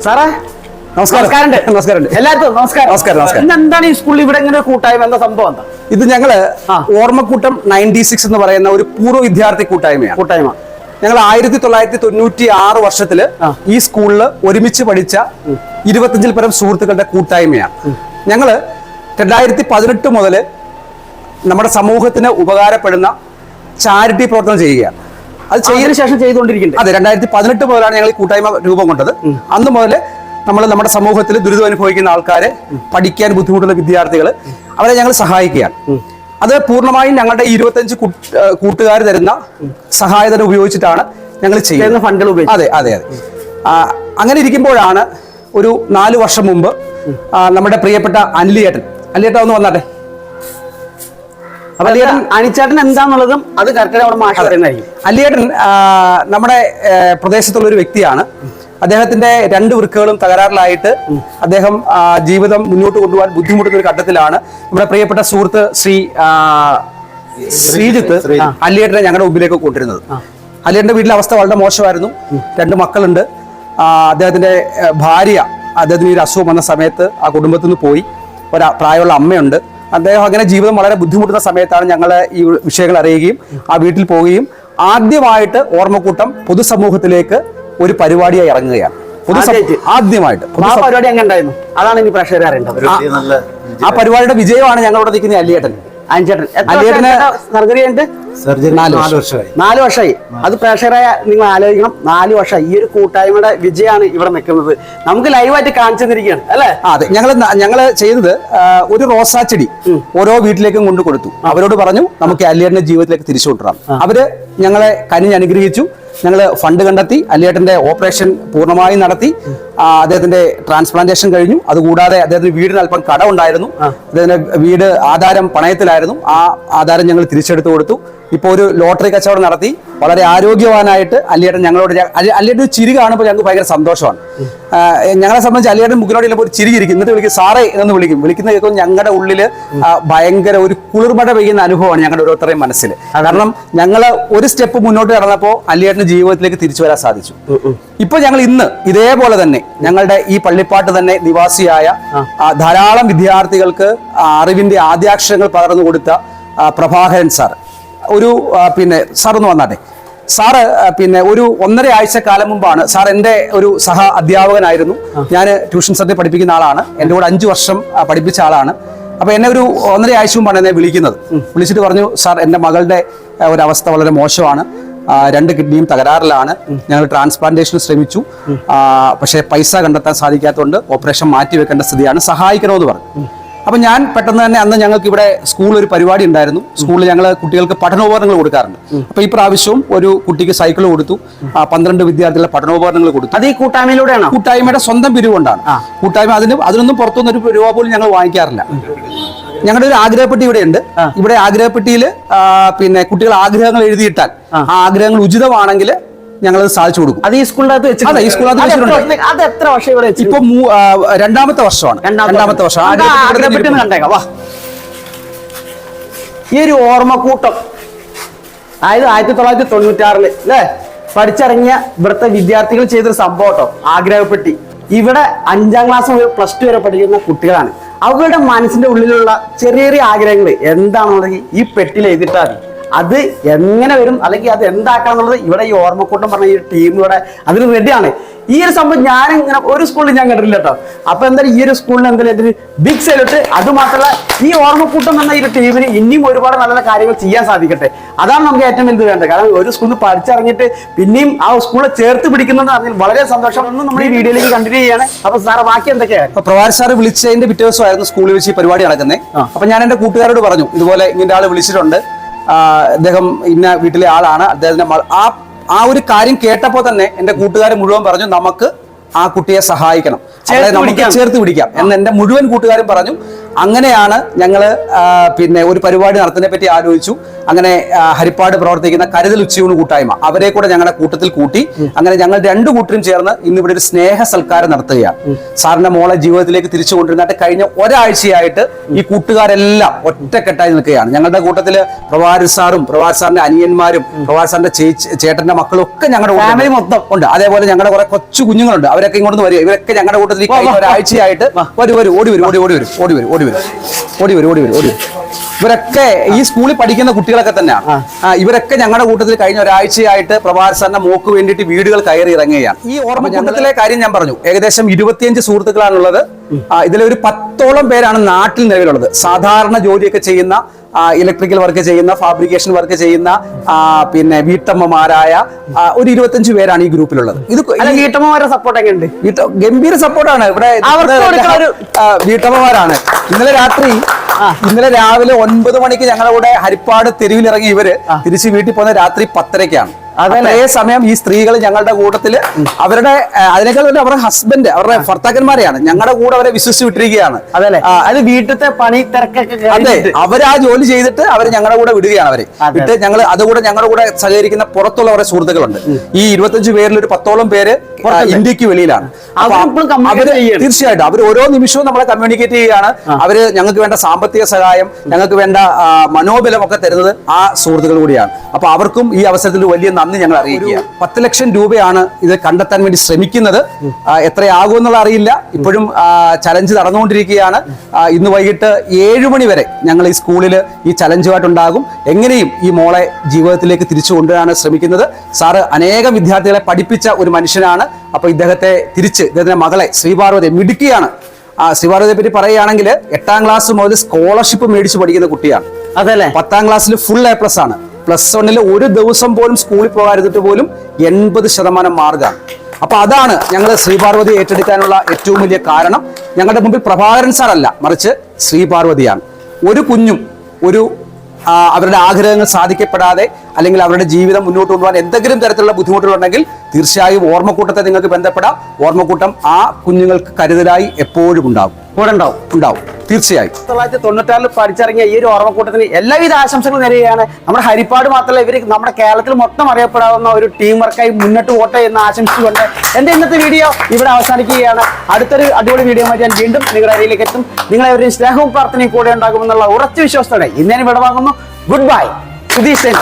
സാറേ നമസ്കാരം. എല്ലാവർക്കും നമസ്കാരം. എന്താണ് ഈ സ്കൂളിൽ ഇവിടെ ഇങ്ങനെ കൂട്ടായ്മ എന്താ സംഭവം എന്താ? ഇത് ഞങ്ങള് ഓർമ്മക്കൂട്ടം 96 എന്ന് പറയുന്ന ഒരു പൂർവ്വ വിദ്യാർത്ഥി കൂട്ടായ്മ. ഞങ്ങൾ 1996 വർഷത്തില് ഈ സ്കൂളിൽ ഒരുമിച്ച് പഠിച്ച 25-ൽ പരം സുഹൃത്തുക്കളുടെ കൂട്ടായ്മയാണ്. ഞങ്ങള് 2018 മുതല് നമ്മുടെ സമൂഹത്തിന് ഉപകാരപ്പെടുന്ന ചാരിറ്റി പ്രവർത്തനം ചെയ്യുകയാണ്. അത് ചെയ്തതിനു ശേഷം ചെയ്തുകൊണ്ടിരിക്കുന്നത്. അതെ, 2018 മുതലാണ് ഞങ്ങൾ ഈ കൂട്ടായ്മ രൂപം കൊണ്ടത്. അന്ന് മുതൽ നമ്മൾ നമ്മുടെ സമൂഹത്തിൽ ദുരിതം അനുഭവിക്കുന്ന ആൾക്കാരെ, പഠിക്കാൻ ബുദ്ധിമുട്ടുള്ള വിദ്യാർത്ഥികൾ, അവരെ ഞങ്ങൾ സഹായിക്കുകയാണ്. അത് പൂർണ്ണമായും ഞങ്ങളുടെ 25 കൂട്ടുകാർ തരുന്ന സഹായധനം ഉപയോഗിച്ചിട്ടാണ് ഞങ്ങൾ ചെയ്യുന്ന ഫണ്ടുകൾ ഉപയോഗിച്ച്. അതെ അതെ അതെ. അങ്ങനെ ഇരിക്കുമ്പോഴാണ് ഒരു 4 വർഷം മുമ്പ് നമ്മുടെ പ്രിയപ്പെട്ട അനിലിയേട്ടൻ ഒന്ന് വന്നാട്ടെ. അപ്പൊ അനിച്ചേട്ടൻ എന്താന്നുള്ളതും അത് കറക്റ്റ് അവിടെ മാഷ് പറയുന്നതായിരിക്കും. അലിയേട്ടൻ നമ്മുടെ പ്രദേശത്തുള്ള ഒരു വ്യക്തിയാണ്. അദ്ദേഹത്തിന്റെ 2 വൃക്കകളും തകരാറിലായിട്ട് അദ്ദേഹം ജീവിതം മുന്നോട്ട് കൊണ്ടുപോകാൻ ബുദ്ധിമുട്ടുന്ന ഒരു ഘട്ടത്തിലാണ് നമ്മുടെ പ്രിയപ്പെട്ട സുഹൃത്ത് ശ്രീജിത്ത് അലിയേട്ടനെ ഞങ്ങളുടെ മുമ്പിലേക്ക് കൊണ്ടുവരുന്നത്. അലിയേട്ടന്റെ വീട്ടിലെ അവസ്ഥ വളരെ മോശമായിരുന്നു. 2 മക്കളുണ്ട്. അദ്ദേഹത്തിന്റെ ഭാര്യ അദ്ദേഹത്തിന് ഒരു അസുഖം വന്ന സമയത്ത് ആ കുടുംബത്തിൽ നിന്ന് പോയി. പ്രായമുള്ള അമ്മയുണ്ട്. അദ്ദേഹം അങ്ങനെ ജീവിതം വളരെ ബുദ്ധിമുട്ടുന്ന സമയത്താണ് ഞങ്ങൾ ഈ വിഷയങ്ങൾ അറിയുകയും ആ വീട്ടിൽ പോവുകയും ആദ്യമായിട്ട് ഓർമ്മക്കൂട്ടം പൊതുസമൂഹത്തിലേക്ക് ഒരു പരിപാടിയായി ഇറങ്ങുകയാണ്. ആദ്യമായിട്ട് പരിപാടി എങ്ങനെ ഉണ്ടായിരുന്നു? അതാണ് ഇനി പ്രേക്ഷകരെ അറിയേണ്ടത്. ആ പരിപാടിയുടെ വിജയമാണ് ഞങ്ങളോട് നിൽക്കുന്ന അലിയേട്ടൻ. സർജറി 4 വർഷമായി. അത് പ്രേക്ഷകരായ നിങ്ങൾ ആലോചിക്കണം. 4 വർഷമായി ഈ ഒരു കൂട്ടായ്മയുടെ വിജയമാണ് ഇവിടെ നിൽക്കുന്നത്. നമുക്ക് ലൈവായിട്ട് കാണിച്ചു തന്നിരിക്കുകയാണ് അല്ലെ? അതെ, ഞങ്ങള് ചെയ്തത് ഒരു റോസാ ചെടി ഓരോ വീട്ടിലേക്കും കൊണ്ടു കൊടുത്തു. അവരോട് പറഞ്ഞു നമുക്ക് അലിയേട്ടന്റെ ജീവിതത്തിലേക്ക് തിരിച്ചു കൊണ്ടുവരാം. അവര് ഞങ്ങളെ കനിഞ്ഞ് അനുഗ്രഹിച്ചു. ഞങ്ങൾ ഫണ്ട് കണ്ടെത്തി. അലിയേട്ടന്റെ ഓപ്പറേഷൻ പൂർണ്ണമായും നടത്തി. അദ്ദേഹത്തിന്റെ ട്രാൻസ്പ്ലാന്റേഷൻ കഴിഞ്ഞു. അതുകൂടാതെ അദ്ദേഹത്തിന് വീടിന് അല്പം കടമുണ്ടായിരുന്നു. അദ്ദേഹത്തിന്റെ വീട് ആധാരം പണയത്തിലായിരുന്നു. ആ ആധാരം ഞങ്ങൾ തിരിച്ചെടുത്തു കൊടുത്തു. ഇപ്പൊ ഒരു ലോട്ടറി കച്ചവടം നടത്തി വളരെ ആരോഗ്യവാനായിട്ട് അലിയേട്ടൻ ഞങ്ങളോട് അലിയേട്ടൻ ഒരു ചിരി കാണുമ്പോൾ ഞങ്ങൾക്ക് ഭയങ്കര സന്തോഷമാണ്. ഞങ്ങളെ സംബന്ധിച്ച് അലിയേട്ടൻ മുഖിനോട് ചിലപ്പോൾ ഒരു ചിരി ഇരിക്കും. എന്നിട്ട് വിളിക്കും സാറേ എന്ന് വിളിക്കുന്ന കേൾക്കും ഞങ്ങളുടെ ഉള്ളില് ഭയങ്കര ഒരു കുളിർമഴ പെയ്യുന്ന അനുഭവമാണ് ഞങ്ങളുടെ ഓരോരുത്തരുടെയും മനസ്സിൽ. കാരണം ഞങ്ങൾ ഒരു സ്റ്റെപ്പ് മുന്നോട്ട് കടന്നപ്പോൾ അലിയേട്ടന്റെ ജീവിതത്തിലേക്ക് തിരിച്ചു വരാൻ സാധിച്ചു. ഇപ്പൊ ഞങ്ങൾ ഇന്ന് ഇതേപോലെ തന്നെ ഞങ്ങളുടെ ഈ പള്ളിപ്പാട്ട് തന്നെ നിവാസിയായ ധാരാളം വിദ്യാർത്ഥികൾക്ക് അറിവിന്റെ ആദ്യാക്ഷരങ്ങൾ പകർന്നു കൊടുത്ത പ്രഭാകരൻ സാർ സാർ ഒന്ന് വന്നാട്ടെ. സാറ് ഒരു 1.5 ആഴ്ചക്കാലം മുമ്പാണ്. സാർ എൻ്റെ ഒരു സഹ അധ്യാപകനായിരുന്നു. ഞാൻ ട്യൂഷൻ സെന്ററിൽ പഠിപ്പിക്കുന്ന ആളാണ്. എൻ്റെ കൂടെ 5 വർഷം പഠിപ്പിച്ച ആളാണ്. അപ്പൊ എന്നെ ഒരു 1.5 ആഴ്ച മുമ്പാണ് എന്നെ വിളിച്ചിട്ട് പറഞ്ഞു സാർ എൻ്റെ മകളുടെ ഒരവസ്ഥ വളരെ മോശമാണ്. 2 കിഡ്നിയും തകരാറിലാണ്. ഞങ്ങൾ ട്രാൻസ്പ്ലാന്റേഷന് ശ്രമിച്ചു. പക്ഷേ പൈസ കണ്ടെത്താൻ സാധിക്കാത്തതുകൊണ്ട് ഓപ്പറേഷൻ മാറ്റിവെക്കേണ്ട സ്ഥിതിയാണ്, സഹായിക്കണമെന്ന് പറഞ്ഞു. അപ്പൊ ഞാൻ പെട്ടെന്ന് തന്നെ അന്ന് ഞങ്ങൾക്ക് ഇവിടെ സ്കൂളിൽ ഒരു പരിപാടി ഉണ്ടായിരുന്നു. സ്കൂളിൽ ഞങ്ങൾ കുട്ടികൾക്ക് പഠനോപകരണങ്ങൾ കൊടുക്കാറുണ്ട്. അപ്പൊ ഈ പ്രാവശ്യവും ഒരു കുട്ടിക്ക് സൈക്കിൾ കൊടുത്തു. 12 വിദ്യാർത്ഥികളുടെ പഠനോപകരണങ്ങൾ കൊടുത്തു. അത് ഈ കൂട്ടായ്മയിലൂടെയാണ്, കൂട്ടായ്മയുടെ സ്വന്തം പിരിവ് കൊണ്ടാണ്. കൂട്ടായ്മ അതിനൊന്നും പുറത്തുനിന്ന് ഒരു രൂപ പോലും ഞങ്ങൾ വാങ്ങിക്കാറില്ല. ഞങ്ങളുടെ ഒരു ആഗ്രഹപ്പെട്ടി ഇവിടെയുണ്ട്. ഇവിടെ ആഗ്രഹപ്പെട്ടിയിൽ കുട്ടികൾ ആഗ്രഹങ്ങൾ എഴുതിയിട്ടാൽ ആ ആഗ്രഹങ്ങൾ ഉചിതമാണെങ്കിൽ ഞങ്ങൾ സാധിച്ചു കൊടുക്കും. അത് ഈ സ്കൂളിനകത്ത് വെച്ചിട്ടുണ്ട്. ഈ സ്കൂളിനകത്ത് വെച്ചിട്ടുണ്ട്. അത് എത്ര വർഷം ഇവിടെ? ഇപ്പൊ 2ാമത്തെ വർഷമാണ്. കണ്ടേക്കാം. വാ, ഈ ഒരു ഓർമ്മക്കൂട്ടം അതായത് 1996 അല്ലേ പഠിച്ചിറങ്ങിയ ഇവിടുത്തെ വിദ്യാർത്ഥികൾ ചെയ്തൊരു സംഭവം കേട്ടോ. ആഗ്രഹപ്പെട്ടി ഇവിടെ 5ാം ക്ലാസ് മുതൽ +2 വരെ പഠിക്കുന്ന കുട്ടികളാണ്. അവരുടെ മനസ്സിന്റെ ഉള്ളിലുള്ള ചെറിയ ചെറിയ ആഗ്രഹങ്ങൾ എന്താണെന്നുണ്ടെങ്കിൽ ഈ പെട്ടിയിൽ എഴുതിയിട്ടാൽ മതി. അത് എങ്ങനെ വരും അല്ലെങ്കിൽ അത് എന്താക്കണം എന്നുള്ളത് ഇവിടെ ഈ ഓർമ്മക്കൂട്ടം പറഞ്ഞ ഈ ടീം ഇവിടെ അതിന് റെഡിയാണ്. ഈ ഒരു സംഭവം ഞാനിങ്ങനെ ഒരു സ്കൂളിൽ ഞാൻ കണ്ടിട്ടില്ല കേട്ടോ. അപ്പൊ എന്തായാലും ഈ ഒരു സ്കൂളിന് എന്തായാലും ബിഗ് സൈലറ്റ്. അതുമാത്രമല്ല ഈ ഓർമ്മക്കൂട്ടം എന്ന ഈ ഒരു ടീമിന് ഇനിയും ഒരുപാട് നല്ല കാര്യങ്ങൾ ചെയ്യാൻ സാധിക്കട്ടെ. അതാണ് നമുക്ക് ഏറ്റവും വലുത് വേണ്ടത്. കാരണം ഒരു സ്കൂളിൽ പഠിച്ചിറങ്ങിയിട്ട് പിന്നെയും ആ സ്കൂളെ ചേർത്ത് പിടിക്കുന്നത് അതിൽ വളരെ സന്തോഷം. നമ്മൾ ഈ വീഡിയോയിലേക്ക് കണ്ടിന്യൂ ചെയ്യാണ്. അപ്പൊ സാറ് ബാക്കി എന്തൊക്കെയാണ്? അപ്പൊ പ്രവാർ സാറ് വിളിച്ചതിന്റെ പിറ്റേ ദിവസമായിരുന്നു സ്കൂളിൽ വെച്ച് ഈ പരിപാടി നടക്കുന്നത്. അപ്പൊ ഞാൻ എന്റെ കൂട്ടുകാരോട് പറഞ്ഞു ഇതുപോലെ ഇങ്ങനെ ആള് വിളിച്ചിട്ടുണ്ട്, അദ്ദേഹം ഇന്ന വീട്ടിലെ ആളാണ്, അദ്ദേഹത്തിന്റെ ആ ഒരു കാര്യം കേട്ടപ്പോൾ തന്നെ എന്റെ കൂട്ടുകാർ മുഴുവൻ പറഞ്ഞു നമുക്ക് ആ കുട്ടിയെ സഹായിക്കണം, നമുക്ക് ചേർത്ത് പിടിക്കാം എന്ന് എന്റെ മുഴുവൻ കൂട്ടുകാരും പറഞ്ഞു. അങ്ങനെയാണ് ഞങ്ങൾ പിന്നെ ഒരു പരിപാടി നടത്തുന്നതിനെ പറ്റി ആലോചിച്ചു. അങ്ങനെ ഹരിപ്പാട് പ്രവർത്തിക്കുന്ന കരുതൽ ഉച്ചയൂണ് കൂട്ടായ്മ അവരെ കൂടെ ഞങ്ങളുടെ കൂട്ടത്തിൽ കൂട്ടി. അങ്ങനെ ഞങ്ങൾ രണ്ടു കൂട്ടരും ചേർന്ന് ഇന്ന് ഇവിടെ ഒരു സ്നേഹ സൽക്കാരം നടത്തുകയാണ്. സാറിന്റെ മോളെ ജീവിതത്തിലേക്ക് തിരിച്ചു കൊണ്ടുവരുന്നിട്ട് കഴിഞ്ഞ ഒരാഴ്ചയായിട്ട് ഈ കൂട്ടുകാരെല്ലാം ഒറ്റക്കെട്ടായി നിൽക്കുകയാണ്. ഞങ്ങളുടെ കൂട്ടത്തില് പ്രവാരി സാറും പ്രവാരി സാറിന്റെ അനിയന്മാരും പ്രവാരി സാറിന്റെ ചേട്ടന്റെ മക്കളും ഒക്കെ ഞങ്ങളുടെ ഫാമിലി മൊത്തം ഉണ്ട്. അതേപോലെ ഞങ്ങളുടെ കുറെ കൊച്ചു കുഞ്ഞുങ്ങളുണ്ട്, അവരൊക്കെ ഇങ്ങോട്ട് വരിക. ഇവരൊക്കെ ഞങ്ങളുടെ കൂട്ടത്തിൽ കഴിഞ്ഞ ഒരാഴ്ചയായിട്ട് ഇവരൊക്കെ ഈ സ്കൂളിൽ പഠിക്കുന്ന കുട്ടികളൊക്കെ തന്നെയാണ്. ഇവരൊക്കെ ഞങ്ങളുടെ കൂട്ടത്തിൽ കഴിഞ്ഞ ഒരാഴ്ചയായിട്ട് പ്രഭാകർ സാറിന്റെ മോക്ക് വേണ്ടിയിട്ട് വീടുകൾ കയറി ഇറങ്ങുകയാണ്. ഈ ഓർമ്മക്കുണ്ടത്തിലെ കാര്യം ഞാൻ പറഞ്ഞു. ഏകദേശം 25 സുഹൃത്തുക്കളാണുള്ളത്. ഇതിലെ ഒരു 10ഓളം പേരാണ് നാട്ടിൽ നിലവിലുള്ളത്. സാധാരണ ജോലിയൊക്കെ ചെയ്യുന്ന, ഇലക്ട്രിക്കൽ വർക്ക് ചെയ്യുന്ന, ഫാബ്രിക്കേഷൻ വർക്ക് ചെയ്യുന്ന, പിന്നെ വീട്ടമ്മമാരായ ഒരു 25 പേരാണ് ഈ ഗ്രൂപ്പിലുള്ളത്. ഇത് വീട്ടമ്മമാരുടെ സപ്പോർട്ട് ഒക്കെ ഉണ്ട്. ഗംഭീര സപ്പോർട്ടാണ് ഇവിടെ. വീട്ടമ്മമാരാണ്. ഇന്നലെ രാവിലെ 9 മണിക്ക് ഞങ്ങളുടെ കൂടെ ഹരിപ്പാട് തെരുവിലിറങ്ങി ഇവര് തിരിച്ച് വീട്ടിൽ പോകുന്ന രാത്രി 10:30-ക്കാണ്. അതേ സമയം ഈ സ്ത്രീകൾ ഞങ്ങളുടെ കൂട്ടത്തില് അവരുടെ അതിനേക്കാൾ വലിയ അവരുടെ ഹസ്ബൻഡ്, അവരുടെ ഭർത്താക്കന്മാരെയാണ് ഞങ്ങളുടെ കൂടെ അവരെ വിശ്വസിച്ച് വിട്ടിരിക്കുകയാണ്. അതല്ലേ, അത് വീട്ടിലത്തെ പണി തിരക്കൊക്കെ. അതെ, അവർ ആ ജോലി ചെയ്തിട്ട് അവര് ഞങ്ങളുടെ കൂടെ വിടുകയാണ്. അവരെ വിട്ട് ഞങ്ങൾ അതുകൂടെ ഞങ്ങളുടെ കൂടെ സഹകരിക്കുന്ന പുറത്തുള്ള അവരുടെ സുഹൃത്തുക്കളുണ്ട്. ഈ 25 പേരിൽ ഒരു 10ഓളം പേര് ഇന്ത്യക്ക് വെളിയിലാണ്. അവര് തീർച്ചയായിട്ടും അവർ ഓരോ നിമിഷവും നമ്മളെ കമ്മ്യൂണിക്കേറ്റ് ചെയ്യുകയാണ്. അവര് ഞങ്ങൾക്ക് വേണ്ട സാമ്പത്തിക സഹായം, ഞങ്ങൾക്ക് വേണ്ട മനോബലം ഒക്കെ തരുന്നത് ആ സുഹൃത്തുക്കൾ കൂടിയാണ്. അപ്പൊ അവർക്കും ഈ അവസരത്തിൽ വലിയ നന്ദി ഞങ്ങൾ അറിയിക്കുക. 10 ലക്ഷം രൂപയാണ് ഇത് കണ്ടെത്താൻ വേണ്ടി ശ്രമിക്കുന്നത്. എത്രയാകുമെന്നുള്ള അറിയില്ല. ഇപ്പോഴും ചലഞ്ച് നടന്നുകൊണ്ടിരിക്കുകയാണ്. ഇന്ന് വൈകിട്ട് 7 മണി വരെ ഞങ്ങൾ ഈ സ്കൂളിൽ ഈ ചലഞ്ചുമായിട്ടുണ്ടാകും. എങ്ങനെയും ഈ മോളെ ജീവിതത്തിലേക്ക് തിരിച്ചു കൊണ്ടുവരാനാണ് ശ്രമിക്കുന്നത്. സാറ് അനേകം വിദ്യാർത്ഥികളെ പഠിപ്പിച്ച ഒരു മനുഷ്യനാണ്. അപ്പൊ ഇദ്ദേഹത്തിന്റെ മകളെ ശ്രീപാർവതി മിടുക്കിയാണ്. ശ്രീപാർവതിയെ പറ്റി പറയുകയാണെങ്കിൽ 8ാം ക്ലാസ് മുതൽ സ്കോളർഷിപ്പ് മേടിച്ച് പഠിക്കുന്ന കുട്ടിയാണ്. അതല്ലേ, 10ാം ക്ലാസ്സിൽ ഫുൾ A+ ആണ്. +1 ഒരു ദിവസം പോലും സ്കൂളിൽ പോകാതിരുന്നിട്ട് പോലും 80% മാർക്കാണ്. അപ്പൊ അതാണ് ഞങ്ങൾ ശ്രീപാർവതി ഏറ്റെടുക്കാനുള്ള ഏറ്റവും വലിയ കാരണം. ഞങ്ങളുടെ മുമ്പിൽ പ്രഭാകരൻ സാറല്ല, മറിച്ച് ശ്രീപാർവതിയാണ്. ഒരു കുഞ്ഞും അവരുടെ ആഗ്രഹങ്ങൾ സാധിക്കപ്പെടാതെ അല്ലെങ്കിൽ അവരുടെ ജീവിതം മുന്നോട്ട് കൊണ്ടുപോകാൻ എന്തെങ്കിലും തരത്തിലുള്ള ബുദ്ധിമുട്ടുകളുണ്ടെങ്കിൽ തീർച്ചയായും ഓർമ്മക്കൂട്ടത്തെ നിങ്ങൾക്ക് ബന്ധപ്പെടാം. ഓർമ്മക്കൂട്ടം ആ കുഞ്ഞുങ്ങൾക്ക് കരുതലായി എപ്പോഴും ഉണ്ടാവും തീർച്ചയായും. 1996 പഠിച്ചിറങ്ങിയ ഈ ഒരു ഓർമ്മക്കൂട്ടത്തിന് എല്ലാവിധ ആശംസകളും നേരുകയാണ്. നമ്മുടെ ഹരിപ്പാട് മാത്രമല്ല, ഇവർ നമ്മുടെ കേരളത്തിൽ മൊത്തം അറിയപ്പെടാവുന്ന ഒരു ടീം വർക്കായി മുന്നോട്ട് പോട്ടെ എന്ന് ആശംസിച്ചുകൊണ്ട് എന്റെ ഇന്നത്തെ വീഡിയോ ഇവിടെ അവസാനിക്കുകയാണ്. അടുത്തൊരു അടിപൊളി വീഡിയോ ഞാൻ വീണ്ടും നിങ്ങളുടെ അരിയിലേക്ക് എത്തും. നിങ്ങളെ ഒരു സ്നേഹവും പ്രാർത്ഥനയും കൂടെ ഉണ്ടാകുമെന്നുള്ള ഉറച്ച വിശ്വാസത്തോടെ ഇന്നേനും ഇവിടെ വാങ്ങുന്നു. Good bye. സുധീഷ്.